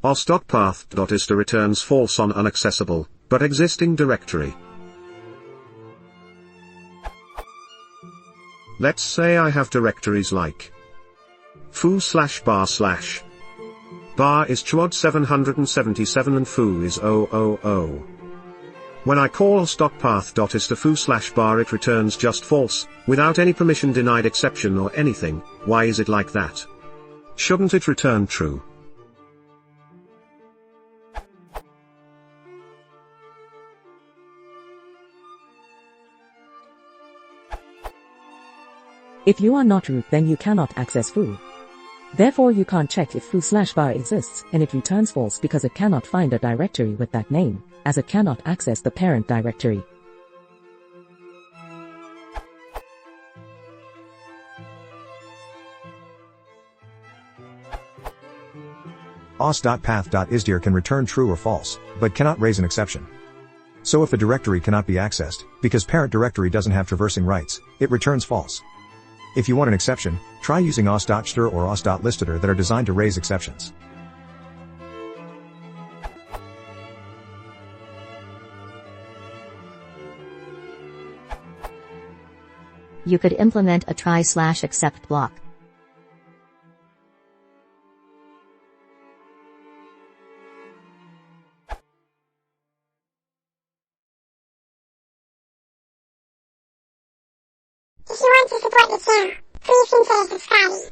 Os.Path.Isdir returns false on unaccessible, but existing directory. Let's say I have directories like foo/bar/. Bar is chwad 777 and foo is 000. When I call Os.Path.Isdir foo/bar, it returns just false, without any permission denied exception or anything. Why is it like that? Shouldn't it return true? If you are not root, then you cannot access foo. Therefore you can't check if foo/bar exists, and it returns false because it cannot find a directory with that name, as it cannot access the parent directory. Os.Path.Isdir can return true or false, but cannot raise an exception. So if the directory cannot be accessed, because parent directory doesn't have traversing rights, it returns false. If you want an exception, try using Os.Isdir or Os.Listidir that are designed to raise exceptions. You could implement a try/except block. If you want to support the channel, please consider subscribing.